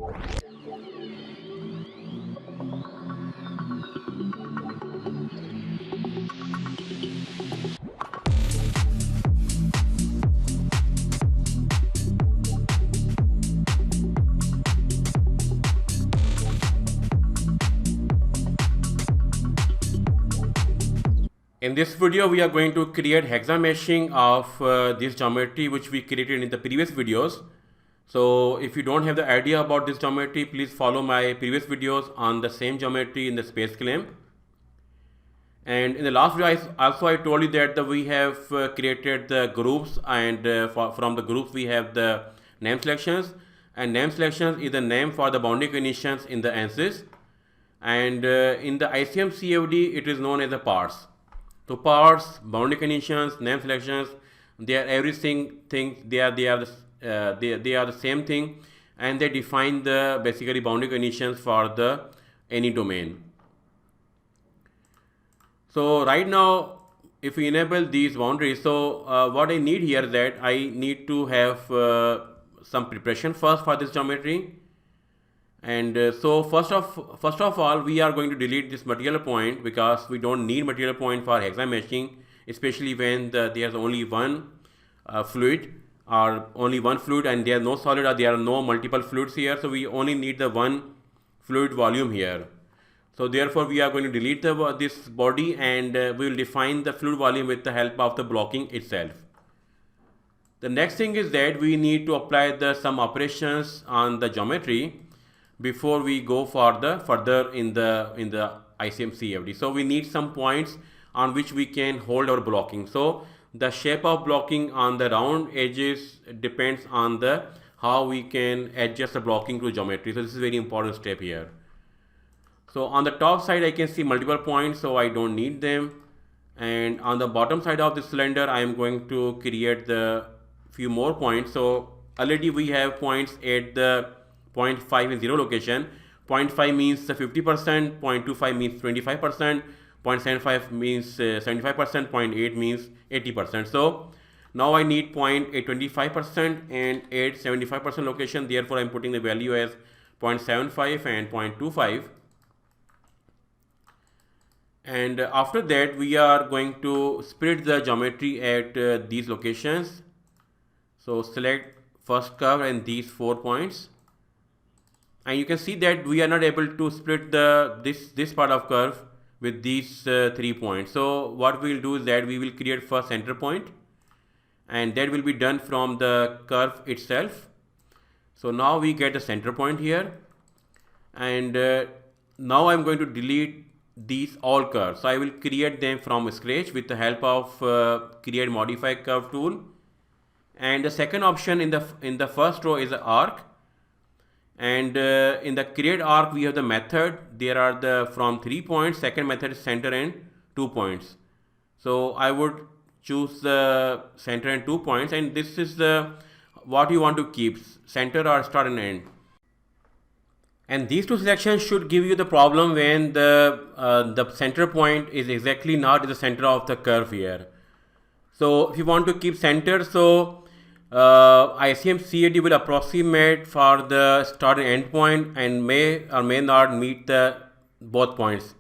In this video, we are going to create hexameshing of this geometry which we created in the previous videos. So if you don't have the idea about this geometry, please follow my previous videos on the same geometry in the space clamp. And in the last video, I told you that we have created the groups, and from the groups we have the name selections, and name selections is the name for the boundary conditions in the ANSYS, and in the ICM CFD it is known as the parts. So parts, boundary conditions, name selections, they are everything. They are the same thing, and they define the basically boundary conditions for the any domain. So right now, if we enable these boundaries, so what I need here is that I need to have some preparation first for this geometry. And so first of all, we are going to delete this material point, because we don't need material point for hexameshing, especially when there's only one fluid or only one fluid, and there are no solid or there are no multiple fluids here. So we only need the one fluid volume here. So therefore, we are going to delete this body, and we will define the fluid volume with the help of the blocking itself. The next thing is that we need to apply some operations on the geometry before we go for the further in the ICM CFD. So we need some points on which we can hold our blocking. So the shape of blocking on the round edges depends on how we can adjust the blocking to geometry. So this is a very important step here. So on the top side I can see multiple points, so I don't need them. And on the bottom side of the cylinder I am going to create the few more points. So already we have points at the 0.5 and 0 location. 0.5 means 50%, 0.25 means 25%, 0.75 means 75%, 0.8 means 80%. So now I need 0.25% and 75% location. Therefore I am putting the value as 0.75 and 0.25. And after that we are going to split the geometry at these locations. So select first curve and these 4 points. And you can see that we are not able to split this part of curve with these 3 points. So what we will do is that we will create first center point, and that will be done from the curve itself. So now we get the center point here, and now I'm going to delete these all curves. So I will create them from scratch with the help of create modify curve tool. And the second option in the first row is the arc. And in the create arc we have the method. There are from 3 points. Second method is center and 2 points. So I would choose the center and 2 points, and this is what you want to keep, center or start and end. And these two selections should give you the problem when the center point is exactly not in the center of the curve here. So if you want to keep center, so ICM CAD will approximate for the start and end point, and may or may not meet both points.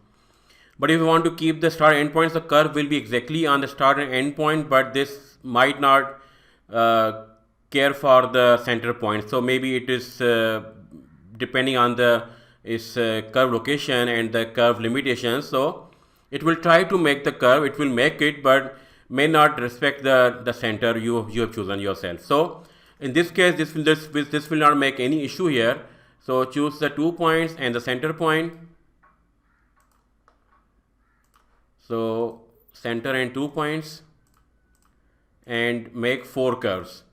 But if you want to keep the start and end points, the curve will be exactly on the start and end point, but this might not care for the center point. So maybe it is depending on curve location and the curve limitations. So it will try to make the curve, it will make it, but may not respect the center you have chosen yourself. So in this case, this will not make any issue here. So choose the 2 points and the center point. So center and 2 points, and make 4 curves.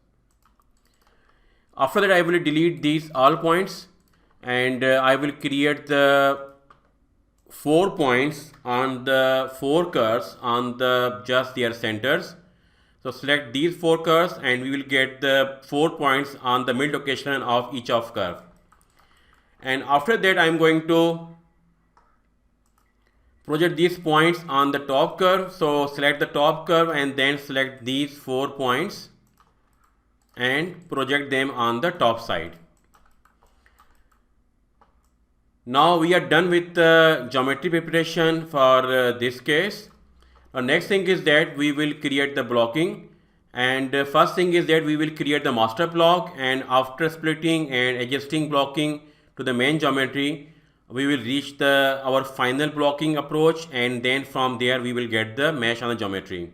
After that I will delete these all points, and I will create the 4 points on the 4 curves on just their centers. So select these 4 curves, and we will get the 4 points on the mid location of each of curve. And after that I am going to project these points on the top curve. So select the top curve and then select these 4 points and project them on the top side. Now we are done with the geometry preparation for this case. Next thing is that we will create the blocking, and first thing is that we will create the master block, and after splitting and adjusting blocking to the main geometry, we will reach the our final blocking approach, and then from there we will get the mesh on the geometry.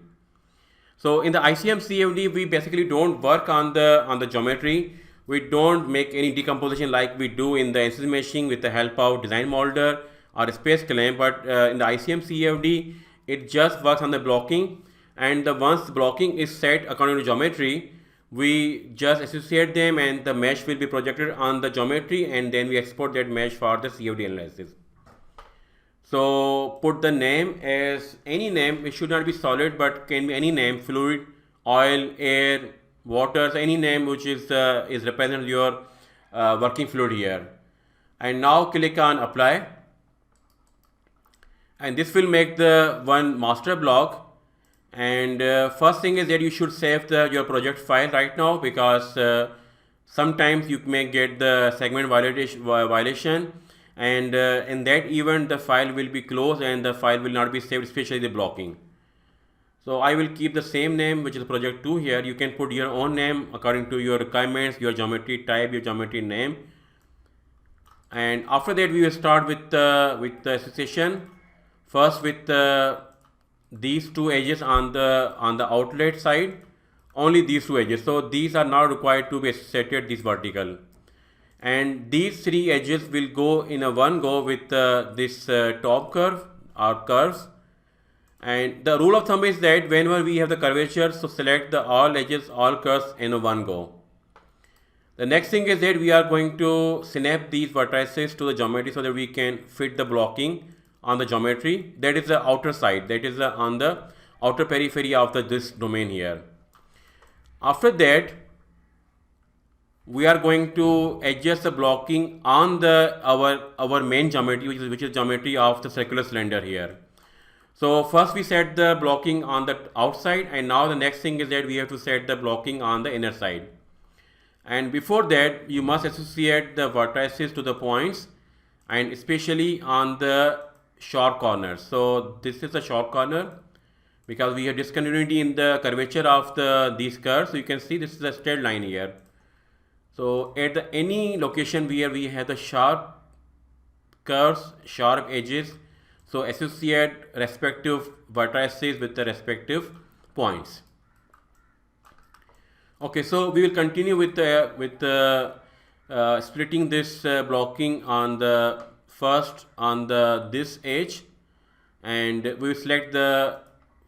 So in the ICM CFD, we basically don't work on the geometry. We don't make any decomposition like we do in the NCC meshing with the help of design molder or space claim. But in the ICM CFD, it just works on the blocking. And once the blocking is set according to geometry, we just associate them and the mesh will be projected on the geometry, and then we export that mesh for the CFD analysis. So put the name as any name. It should not be solid, but can be any name: fluid, oil, air, water. So any name which is represent your working fluid here. And now click on apply, and this will make the one master block. And first thing is that you should save your project file right now, because sometimes you may get the segment violation, and in that event the file will be closed and the file will not be saved, especially the blocking. So I will keep the same name, which is project 2 here. You can put your own name according to your requirements, your geometry type, your geometry name. And after that we will start with the association. First with these two edges on the outlet side, only these two edges. So these are not required to be associated this vertical, and these three edges will go in a one go with this top curve or curves. And the rule of thumb is that whenever we have the curvature, so select the all edges, all curves in a one go. The next thing is that we are going to snap these vertices to the geometry so that we can fit the blocking on the geometry. That is the outer side, that is on the outer periphery of this domain here. After that, we are going to adjust the blocking on our main geometry, which is geometry of the circular cylinder here. So first we set the blocking on the outside, and now the next thing is that we have to set the blocking on the inner side. And before that, you must associate the vertices to the points, and especially on the sharp corners. So this is a sharp corner because we have discontinuity in the curvature of these curves. So you can see this is a straight line here. So at any location where we have the sharp curves, sharp edges, so associate respective vertices with the respective points. Okay, so we will continue with splitting this blocking on the first on this edge, and we will select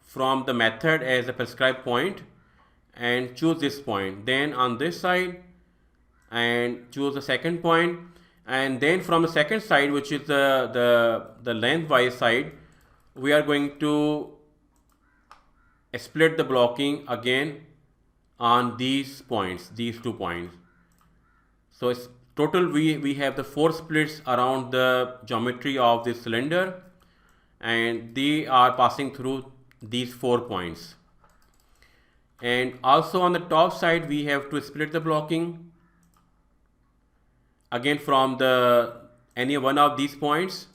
from the method as a prescribed point and choose this point. Then on this side and choose the second point, and then from the second side, which is the lengthwise side, we are going to split the blocking again on these points, these 2 points. So it's total we have the 4 splits around the geometry of this cylinder, and they are passing through these 4 points. And also on the top side we have to split the blocking again from any one of these points,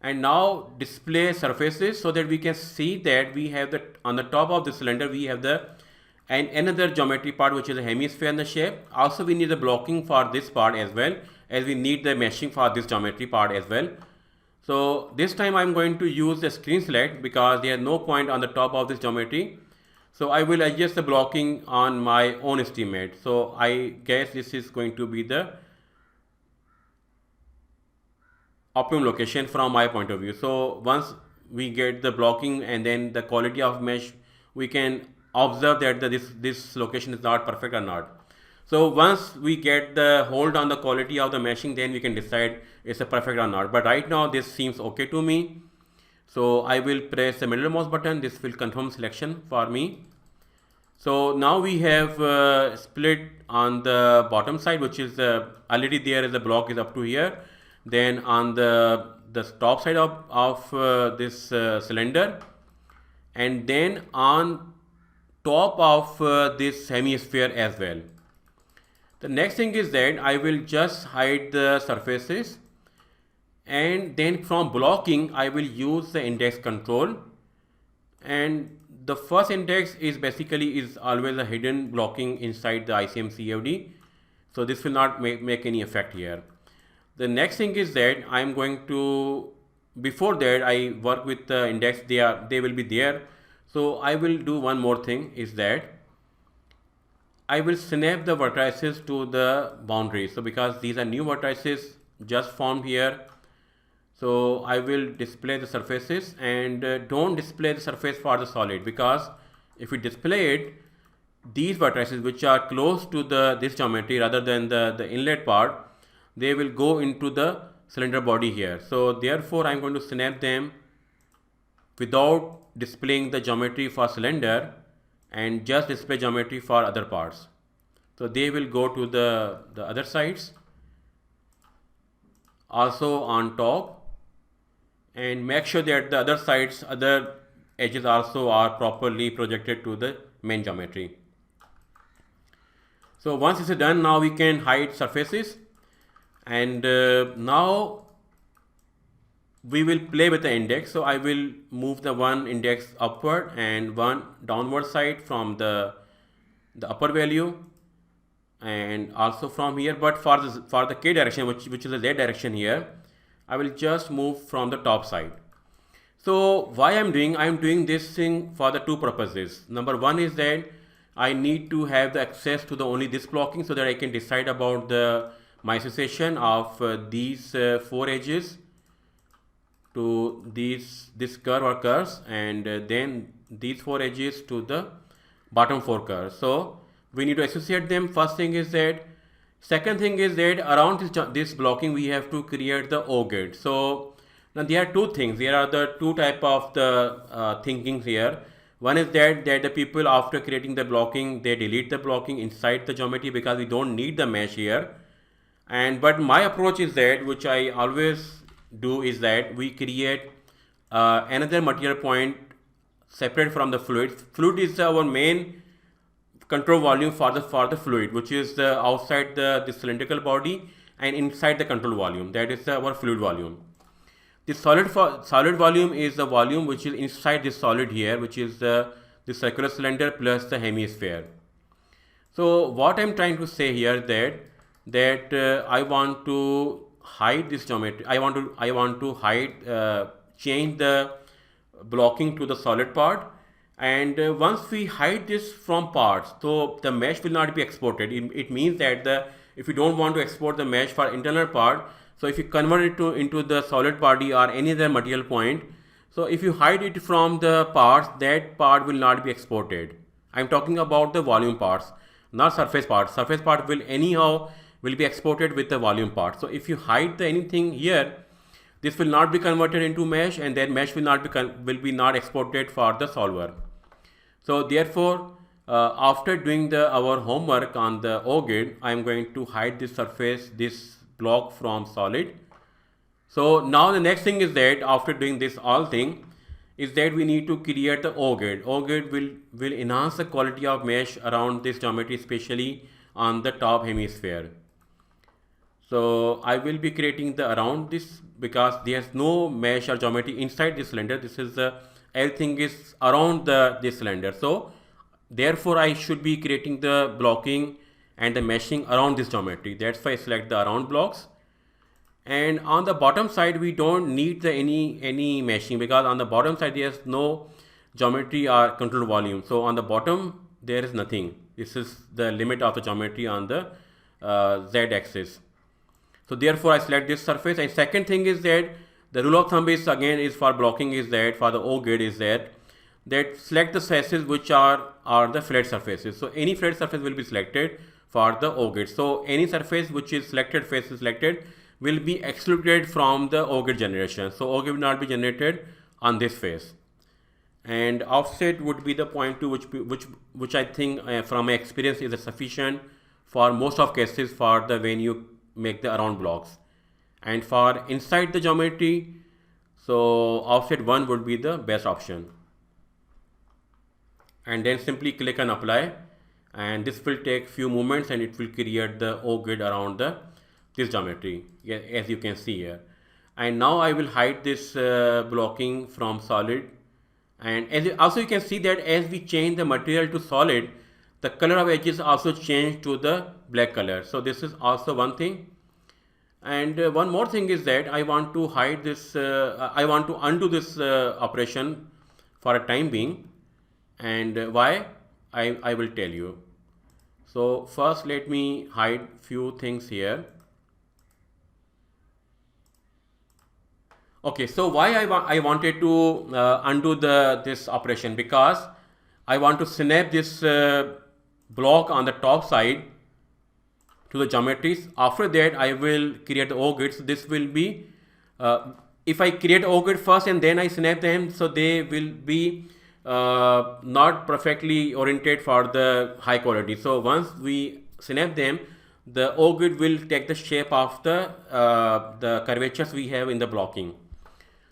and now display surfaces so that we can see that we have on the top of the cylinder we have another geometry part, which is a hemisphere in the shape. Also we need the blocking for this part as well, as we need the meshing for this geometry part as well. So this time I'm going to use the screen select because there is no point on the top of this geometry. So I will adjust the blocking on my own estimate. So I guess this is going to be the optimum location from my point of view. So once we get the blocking and then the quality of mesh, we can observe that this location is not perfect or not. So once we get the hold on the quality of the meshing, then we can decide it's a perfect or not. But right now this seems okay to me. So I will press the middle mouse button. This will confirm selection for me. So now we have split on the bottom side, which is already there as the block is up to here. Then on the top side of this cylinder, and then on top of this hemisphere as well. The next thing is that I will just hide the surfaces, and then from blocking I will use the index control, and the first index is basically is always a hidden blocking inside the ICM CFD, so this will not make any effect here. The next thing is that I'm going to, before that I work with the index, they will be there. So I will do one more thing, is that I will snap the vertices to the boundaries. So because these are new vertices just formed here, so I will display the surfaces, and don't display the surface for the solid, because if we display it, these vertices which are close to this geometry rather than the inlet part, they will go into the cylinder body here. So therefore I'm going to snap them without displaying the geometry for cylinder, and just display geometry for other parts. So they will go to the other sides, also on top, and make sure that the other sides, other edges also are properly projected to the main geometry. So once this is done, now we can hide surfaces, and now we will play with the index. So I will move the one index upward and one downward side from the upper value, and also from here, but for the k direction, which is the z direction here, I will just move from the top side. So why I'm doing this thing for the two purposes. Number one is that I need to have the access to the only this blocking, so that I can decide about my association of these four edges to this curve or curves, and then these four edges to the bottom four curves. So we need to associate them. First thing is that. Second thing is that around this blocking we have to create the O-gate. So now there are two things. There are the two type of the thinkings here. One is that the people, after creating the blocking, they delete the blocking inside the geometry because we don't need the mesh here. But my approach is that, which I always do, is that we create another material point separate from the fluid. Fluid is our main control volume for the fluid, which is outside the cylindrical body and inside the control volume. That is our fluid volume. The solid volume is the volume which is inside this solid here, which is the circular cylinder plus the hemisphere. So what I'm trying to say here, that I want to hide this geometry. I want to hide, change the blocking to the solid part. And once we hide this from parts, so the mesh will not be exported. It means that if you don't want to export the mesh for internal part, so if you convert it into the solid body or any other material point, so if you hide it from the parts, that part will not be exported. I'm talking about the volume parts, not surface parts. Surface part will anyhow be exported with the volume part. So if you hide anything here, this will not be converted into mesh, and then mesh will not exported for the solver. So therefore, after doing our homework on the O-gate, I am going to hide this surface, this block from solid. So now the next thing is that after doing this all thing, is that we need to create the O-gate. O-gate will enhance the quality of mesh around this geometry, especially on the top hemisphere. So I will be creating around this, because there's no mesh or geometry inside this cylinder. This is everything is around this cylinder. So therefore I should be creating the blocking and the meshing around this geometry. That's why I select the around blocks. And on the bottom side we don't need any meshing, because on the bottom side there's no geometry or control volume. So on the bottom there is nothing. This is the limit of the geometry on the z axis. So therefore I select this surface. And second thing is that the rule of thumb is, again, is for blocking, is that for the O-gate is that select the surfaces which are the flat surfaces. So any flat surface will be selected for the O-gate. So any surface which is selected, face is selected, will be excluded from the O-gate generation. So O-gate will not be generated on this face. And offset would be the 0.2, which I think from my experience is sufficient for most of cases for when you make the around blocks. And for inside the geometry, so offset 1 would be the best option. And then simply click on apply, and this will take few moments and it will create the O-gate around this geometry, as you can see here. And now I will hide this blocking from solid. And also you can see that as we change the material to solid, the color of edges also change to the black color. So this is also one thing. And one more thing is that I want to hide this, I want to undo this operation for a time being. And why? I will tell you. So first let me hide few things here. Okay, so why I wanted to undo this operation, because I want to snap this block on the top side to the geometries. After that I will create the O-grids. This will be, if I create O-grid first and then I snap them, so they will be not perfectly oriented for the high quality. So once we snap them, the O-grid will take the shape of the curvatures we have in the blocking.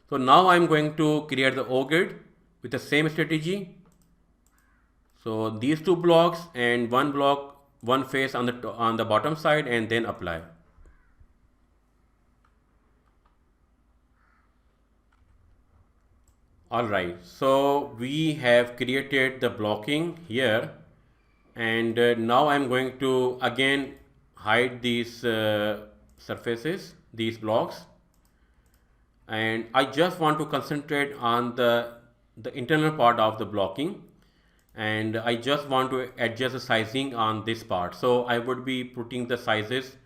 So now I'm going to create the O-grid with the same strategy. So these two blocks and one block, one face on the bottom side, and then apply. Alright, so we have created the blocking here, and now I'm going to again hide these surfaces, these blocks, and I just want to concentrate on the internal part of the blocking, and I just want to adjust the sizing on this part. So I would be putting the sizes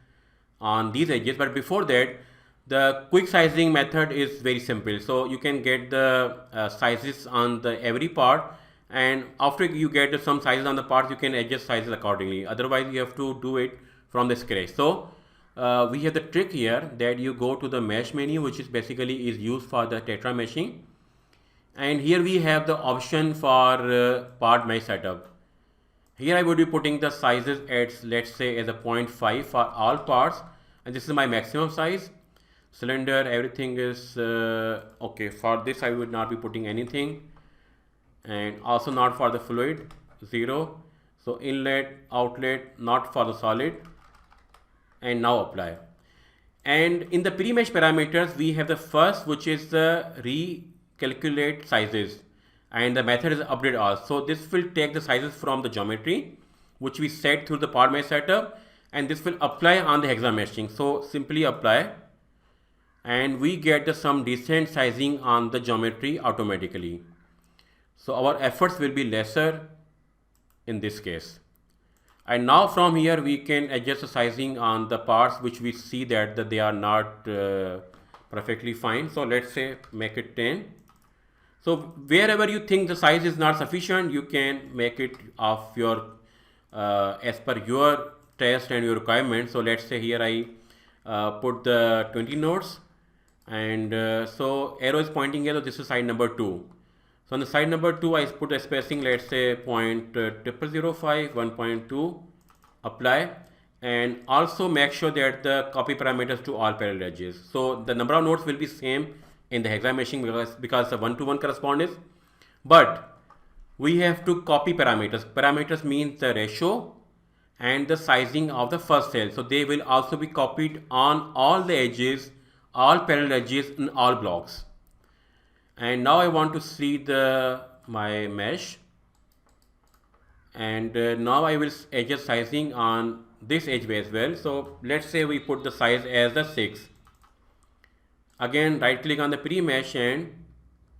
on these edges, but before that the quick sizing method is very simple. So you can get the sizes on the every part, and after you get some sizes on the parts, you can adjust sizes accordingly. Otherwise you have to do it from the scratch. So we have the trick here that you go to the mesh menu, which is basically is used for the tetra meshing, and here we have the option for part mesh setup. Here I would be putting the sizes at, let's say, as a 0.5 for all parts, and this is my maximum size. Cylinder, everything is okay. For this I would not be putting anything, and also not for the fluid, 0. So inlet, outlet, not for the solid, and now apply. And in the pre-mesh parameters we have the first, which is the recalculate sizes, and the method is update all. So this will take the sizes from the geometry which we set through the part mesh setup, and this will apply on the hexa meshing. So simply apply, and we get some decent sizing on the geometry automatically. So our efforts will be lesser in this case. And now from here we can adjust the sizing on the parts which we see that they are not perfectly fine. So let's say make it 10. So wherever you think the size is not sufficient, you can make it of your as per your test and your requirement. So let's say here I put the 20 nodes, and so arrow is pointing here, so this is side number 2. So on the side number 2 I put a spacing, let's say 0.0005, 1.2, apply, and also make sure that the copy parameters to all parallel edges. So the number of nodes will be same in the hexa meshing because the 1-to-1 correspondence, but we have to copy parameters. Parameters means the ratio and the sizing of the first cell. So they will also be copied on all the edges, all parallel edges in all blocks. And now I want to see my mesh, and now I will adjust sizing on this edge as well. So let's say we put the size as the 6. Again right click on the pre-mesh and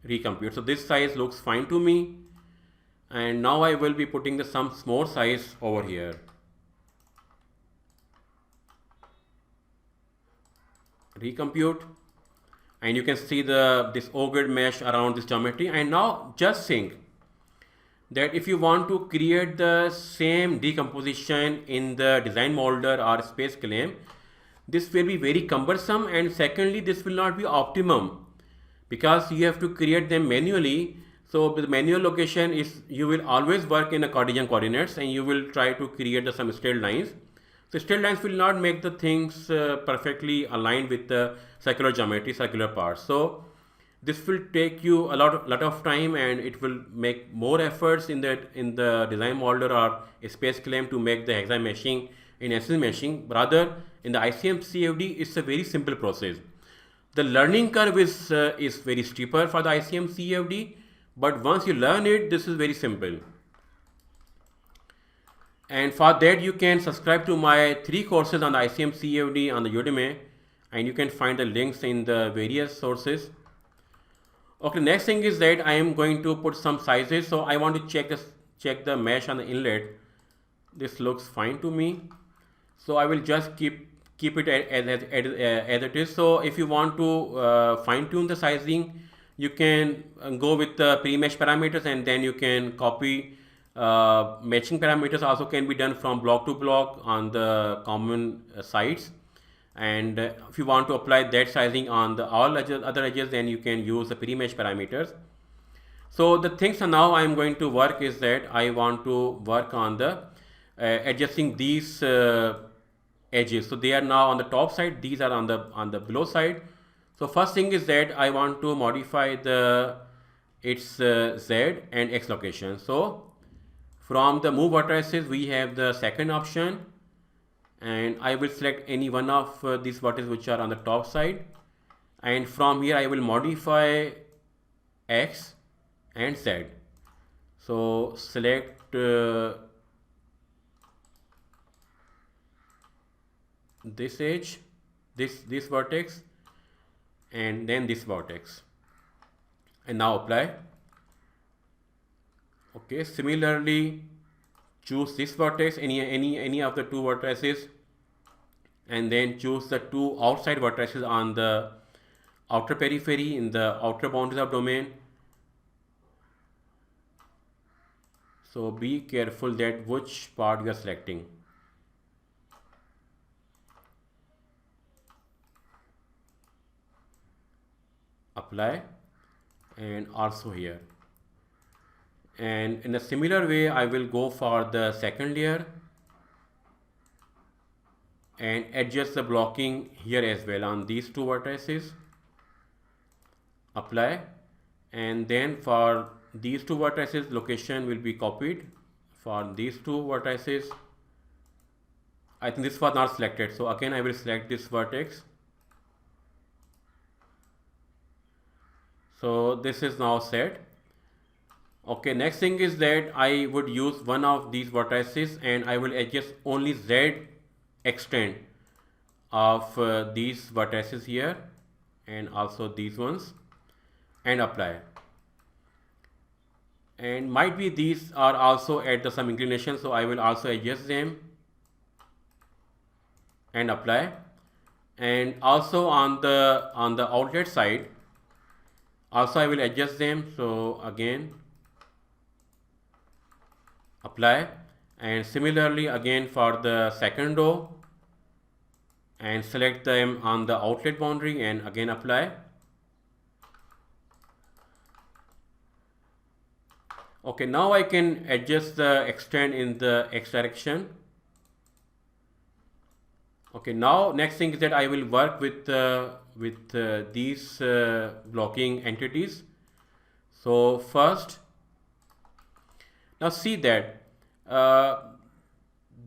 recompute. So this size looks fine to me, and now I will be putting some more size over here. Recompute, and you can see this O-grid mesh around this geometry. And now just think that if you want to create the same decomposition in the design molder or space claim, this will be very cumbersome, and secondly this will not be optimum because you have to create them manually. So the manual location is, you will always work in a Cartesian coordinates, and you will try to create some straight lines. So straight lines will not make the things perfectly aligned with the circular geometry, circular parts. So this will take you a lot of time, and it will make more efforts in the design molder or a space claim to make the hexa meshing in SN meshing. Rather in the ICM CFD it's a very simple process. The learning curve is very steeper for the ICM CFD, but once you learn it, this is very simple. And for that, you can subscribe to my 3 courses on the ICM CFD on the Udemy, and you can find the links in the various sources. Okay, next thing is that I am going to put some sizes. So I want to check the mesh on the inlet. This looks fine to me. So I will just keep it as it is. So if you want to fine tune the sizing, you can go with the pre-mesh parameters, and then you can copy matching parameters. Also can be done from block to block on the common sites. And if you want to apply that sizing on the all other edges, then you can use the pre-mesh parameters. So the things now I am going to work is that I want to work on the adjusting these edges. So they are now on the top side, these are on the below side. So first thing is that I want to modify the its Z and X location. So from the move vertices, we have the second option, and I will select any one of these vertices which are on the top side, and from here I will modify X and Z. So select this edge, this vertex, and then this vertex, and now apply. Okay, similarly choose this vertex, any of the 2 vertices, and then choose the 2 outside vertices on the outer periphery in the outer boundaries of domain. So be careful that which part you are selecting. Apply, and also here. And in a similar way, I will go for the second layer and adjust the blocking here as well on these 2 vertices. Apply, and then for these 2 vertices, location will be copied. For these 2 vertices, I think this was not selected, so again I will select this vertex. So this is now set. Okay, next thing is that I would use one of these vertices, and I will adjust only Z extent of these vertices here, and also these ones, and apply. And might be these are also at some inclination, so I will also adjust them and apply. And also on the outlet side, also I will adjust them. So again apply, and similarly again for the second row, and select them on the outlet boundary, and again apply. Okay, now I can adjust the extent in the X direction. Okay, now next thing is that I will work with these blocking entities. So first, now see that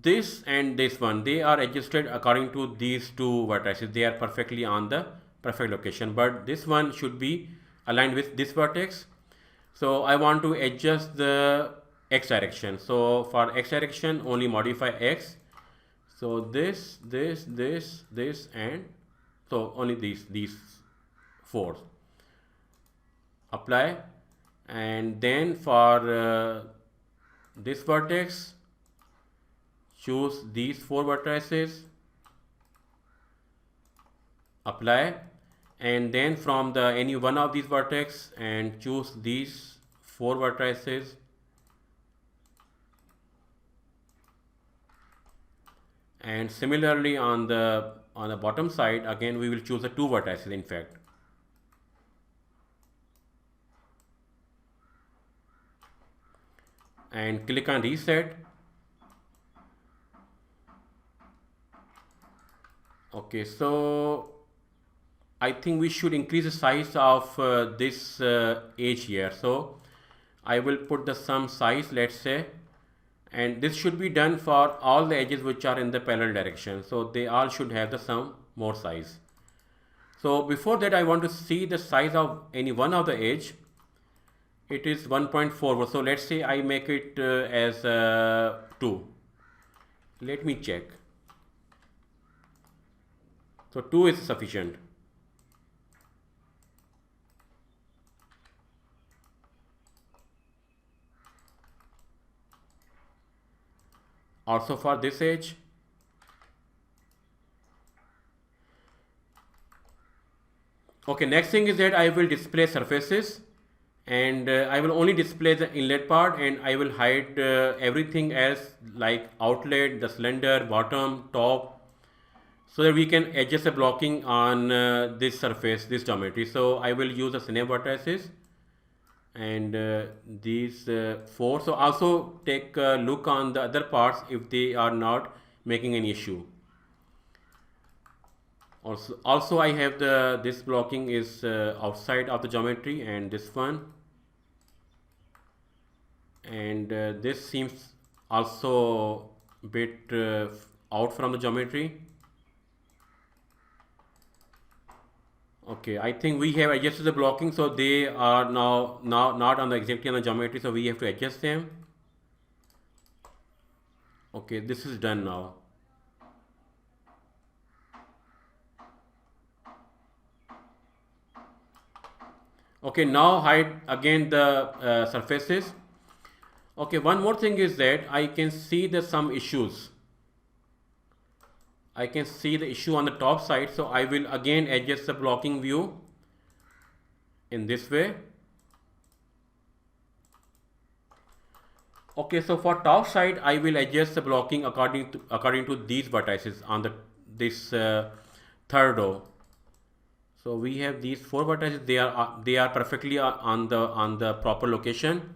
this and this one, they are adjusted according to these 2 vertices. They are perfectly on the perfect location, but this one should be aligned with this vertex. So I want to adjust the X direction. So for X direction, only modify X. So this, and so only these 4. Apply, and then for this vertex, choose these 4 vertices, apply, and then from the any one of these vertex, and choose these 4 vertices, and similarly on the bottom side, again we will choose the 2 vertices in fact. And click on reset. Okay, so I think we should increase the size of this edge here. So I will put the some size, let's say, and this should be done for all the edges which are in the parallel direction. So they all should have the some more size. So before that, I want to see the size of any one of the edge. It is 1.4. So let's say I make it as 2. Let me check. So 2 is sufficient. Also for this edge. Okay, next thing is that I will display surfaces, and I will only display the inlet part, and I will hide everything else like outlet, the cylinder, bottom, top, so that we can adjust the blocking on this surface, this geometry. So I will use the snap vertices and these 4. So also take a look on the other parts if they are not making any issue. Also I have this blocking is outside of the geometry, and this one, and this seems also a bit out from the geometry. Okay, I think we have adjusted the blocking, so they are now not on the exactly on the geometry, so we have to adjust them. Okay, this is done now. Okay, now hide again the surfaces. Okay, one more thing is that I can see the some issues. I can see the issue on the top side, so I will again adjust the blocking view in this way. Okay, so for top side, I will adjust the blocking according to these vertices on this third row. So we have these 4 vertices; they are perfectly on the proper location.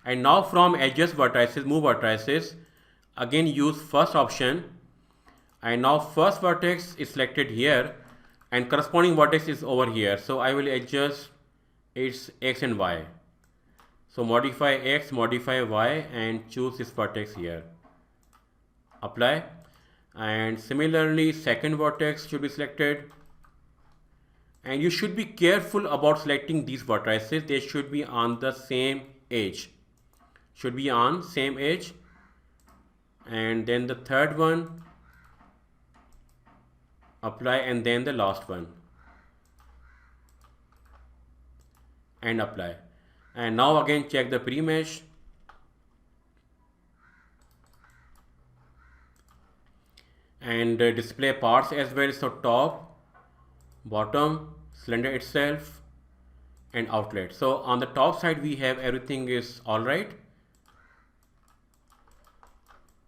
And now from adjust vertices, move vertices, again use first option. And now first vertex is selected here, and corresponding vertex is over here. So I will adjust its x and y. So modify x, modify y, and choose this vertex here. Apply. And similarly, second vertex should be selected. And you should be careful about selecting these vertices. They should be on the same edge. Should be on same edge. And then the third one, apply, and then the last one, and apply. And now again check the pre-mesh, and display parts as well. So top, bottom, cylinder itself, and outlet. So on the top side we have everything is alright,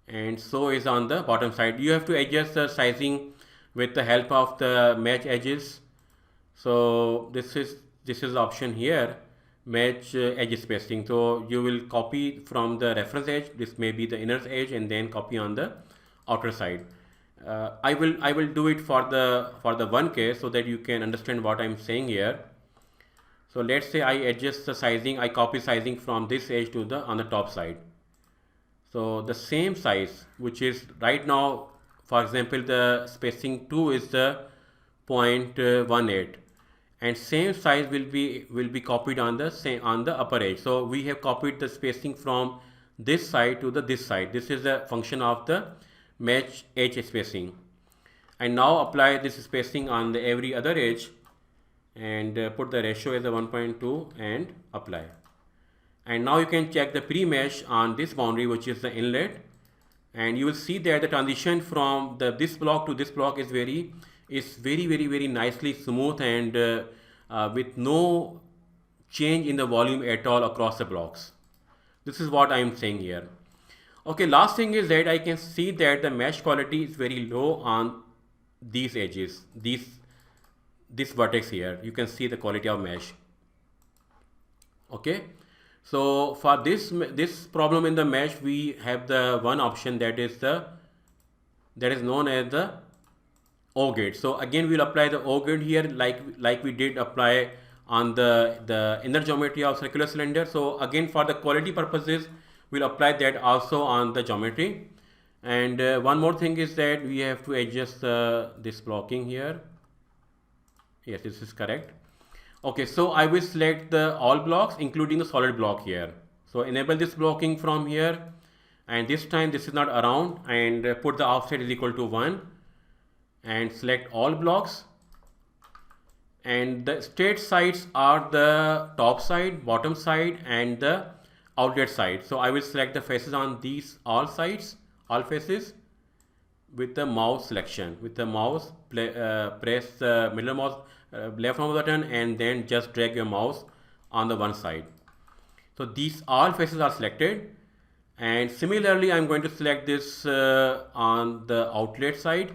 and so is on the bottom side. You have to adjust the sizing with the help of the match edges. So this is the option here, match edge spacing. So you will copy from the reference edge, this may be the inner edge, and then copy on the outer side. I will do it for the one case so that you can understand what I'm saying here. So let's say I adjust the sizing, I copy sizing from this edge to the on the top side. So the same size, which is right now, for example, the spacing 2 is the 0.18, and same size will be copied on the upper edge. So we have copied the spacing from this side to this side. This is a function of the match edge spacing. And now apply this spacing on the every other edge, and put the ratio as a 1.2 and apply. And now you can check the pre-mesh on this boundary, which is the inlet, and you will see that the transition from this block to this block is very nicely smooth, and with no change in the volume at all across the blocks. This is what I am saying here. Okay, last thing is that I can see that the mesh quality is very low on these edges, this vertex here. You can see the quality of mesh. Okay, so for this problem in the mesh, we have the one option that is known as the O gate. So again we'll apply the O gate here like we did apply on the inner geometry of circular cylinder. So again, for the quality purposes, we'll apply that also on the geometry. And one more thing is that we have to adjust this blocking here Yes, this is correct. Okay, so I will select the all blocks including the solid block here. So enable this blocking from here, and this time this is not around, and put the offset is equal to 1 and select all blocks, and the straight sides are the top side, bottom side and the outlet side. So I will select the faces on these all sides, all faces, with the mouse selection. With the mouse, press the middle mouse left mouse button and then just drag your mouse on the one side. So these all faces are selected, and similarly I'm going to select this on the outlet side.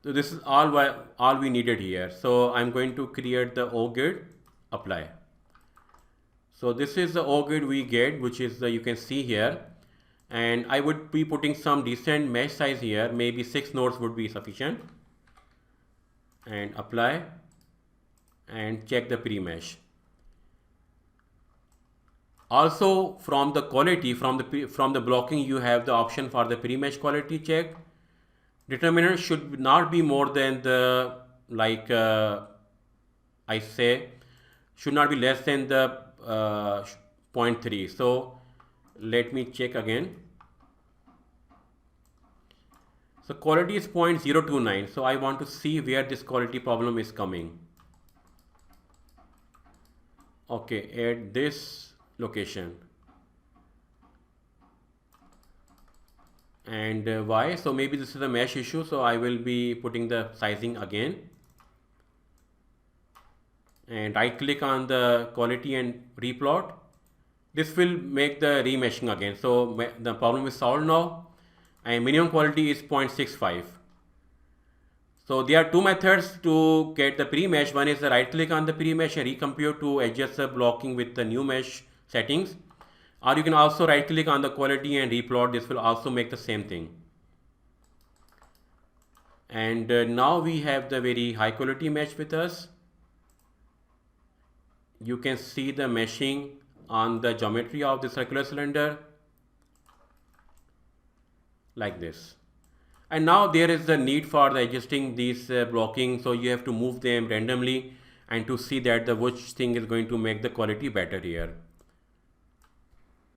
So this is all we needed here. So I'm going to create the O grid, apply. So this is the O grid we get, which is you can see here, and I would be putting some decent mesh size here. Maybe 6 nodes would be sufficient, and apply and check the pre-mesh. Also from the quality, from the blocking, you have the option for the pre-mesh quality check. Determinant should not be more than the I say should not be less than the 0.3. So let me check again. So quality is 0.029. So I want to see where this quality problem is coming. Okay, at this location. And why? So maybe this is a mesh issue, so I will be putting the sizing again, and right click on the quality and replot. This will make the remeshing again. So the problem is solved now, and minimum quality is 0.65. So there are two methods to get the pre-mesh. One is the right click on the pre-mesh and recompute to adjust the blocking with the new mesh settings. Or you can also right click on the quality and replot. This will also make the same thing. And now we have the very high quality mesh with us. You can see the meshing on the geometry of the circular cylinder like this. And now there is the need for the adjusting these blocking. So you have to move them randomly and to see that which thing is going to make the quality better here.